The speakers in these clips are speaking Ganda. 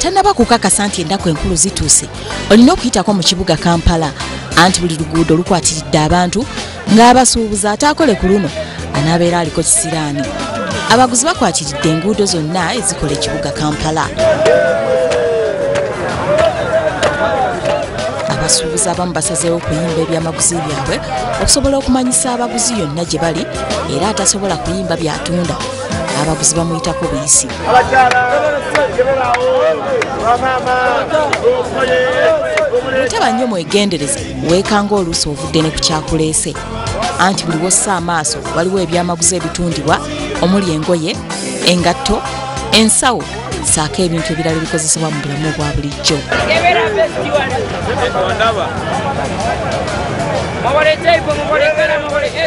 tanaba kukakasa nti ennaku enkulu zituuse olina okuyitako mu kibuga Kampala anti buli luguudo lukwatiridde abantu ng'abasuubuzi ate akole ku luno anaabeera aliko kisiraani. Abaguzi bakwatiridde enguudo zonna ezikola ekibuga Kampala. Abasuubuzi abamu basazeewo okuyimba ebyamaguzi byabwe okusobola okumanyisa abaguzi yonna gye bali era atasobola kuyimba byatunda abaguzi bamuyitako buyisi. Bw'otaba nnyo mwegendereza weekanga oluusi ovudde ne ku kyakuleese anti buli wossa amaaso waliwo ebyamaguzi ebitundibwa omuli engoye, engatto, ensawo saako ebintu ebirala ebikozesebwa mu bulamu obwa bulijjo.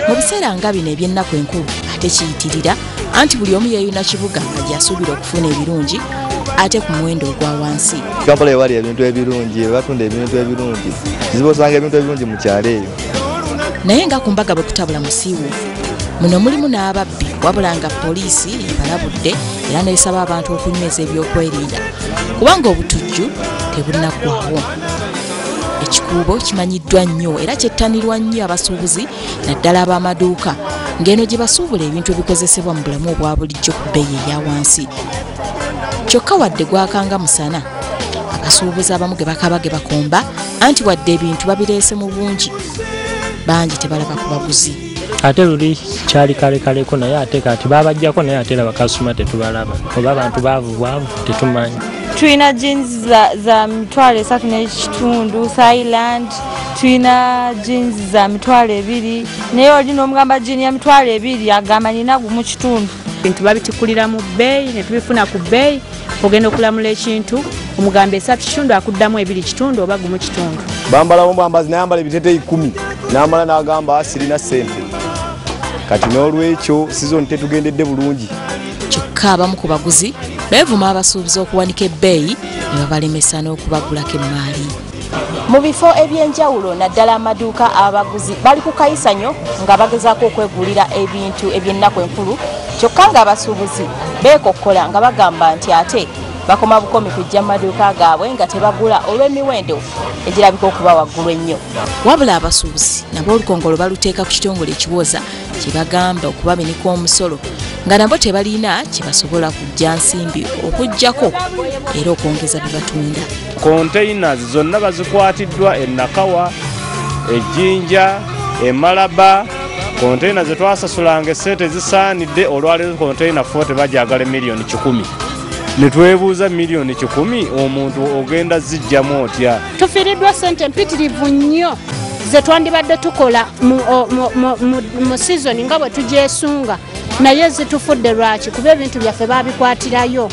Mu biseera nga bino eby'ennaku enkulu ate kiyitirira anti buli omu yeeyuna kibuga nga gy'asuubira okufuna ebirungi ate ku muwendo ogwa wansi. Kampala ewali ebintu ebirungi batunda ebintu ebirungi kizibu osanga ebintu ebirungi mu kyalo eyo. Naye nga ku mbaga bwe kutabula musiiwuufu muno mulimu n'ababbi wabula nga poliisi ebalabudde era n'esaba abantu okunyweza ebyokwerinda kubanga obutujju tebunaggwaawo. Ekikuubo kimanyiddwa nnyo era kyettanirwa nnyo abasuubuzi naddala ab'amaduuka ng'eno gye basuubula ebintu ebikozesebwa mu bulamu obwa bulijjo ku bbeeyi eya wansi. Kyokka wadde gwakanga musana abasuubuzi abamu ge bakaba ge bakomba anti wadde ebintu babireese mu bungi bangi tebalaba ku baguzi. Ate luli kyali kalekaleko naye ate kati babajjako naye ate abakasitoma tetubalaba oba abantu baavu tetumanyi. Tulina jeans za mitwalo 3.5 Thailand, tulina jeans za mitwalo 2 naye olina omugamba jeans ya mitwalo 2 agamba nina gumu kitundu. Bintu babitikulira mu bbeeyi ne tubifuna ku bbeeyi ogenda okulamula ekintu omugamba 3 kitundu akuddamu 2 kitundu oba gumu kitundu. Bambala mwambazi nayambala ebiteteeyi 10 n'amala n'agamba sirina ssente kati n'olwekyo sizoni tetugendedde bulungi. Kyokka abamu ku baguzi beevuma abasuubuzi okuwanika ebbeeyi ne babalemesa n'okubagulako emmaali. Mu bifo eby'enjawulo naddala amaduuka abaguzi bali ku kayisanyo nga bagezaako okwegulira ebintu eby'ennaku enkulu kyokka ng'abasuubuzi beekokkola nga bagamba nti ate bakoma bukomi kujja mu maduuka gaabwe nga tebagula olw'emiwendo egirabika okuba waggulu ennyo. Wabula abasuubuzi nabo olukongolo baluteeka ku kitongole ekiwoza kye bagamba okubabinika omusolo nga nabo tebalina kye basobola kujja nsimbi okuggyako era okwongeza bye batunda. Containers zonna bazikwatiddwa Nakawa, Ejjinja, Malaba. Container ze twasasulanga essente zisaanidde olwaleero container 40 bajagala miliyoni 10. Ne twebuuza miliyoni 10 omuntu ogenda zijjamu otya? Tufiiriddwa ssente mpitirivu nnyo ze twandibadde tukola mu season nga bwe tugyesunga naye zitufudde lwaki kuba ebintu byaffe babikwatirayo.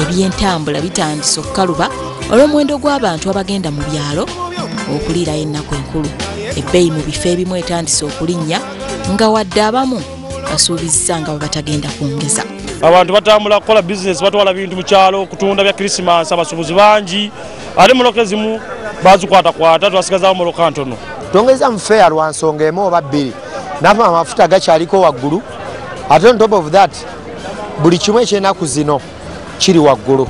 Ebyentambula bitandise okukaluba olw'omuwendo gw'abantu abagenda mu byalo okuliirayo ennaku enkulu. Ebbeeyi mu bifo ebimu etandise okulinnya nga wadde abamu basuubizza nga bwe batagenda kwongeza. Abantu batambula kukola bizinesi batwala bintu mu kyalo okutunda bya Krismasi abasuubuzi bangi ate muloka ezimu bazikwatakwata twasigazawo muloka ntono. Tongeza mu feya lwa nsonga emu oba bbiri nafa amafuta gakyaliko waggulu ate on top of that buli kimu ekyennaku zino kiri waggulu.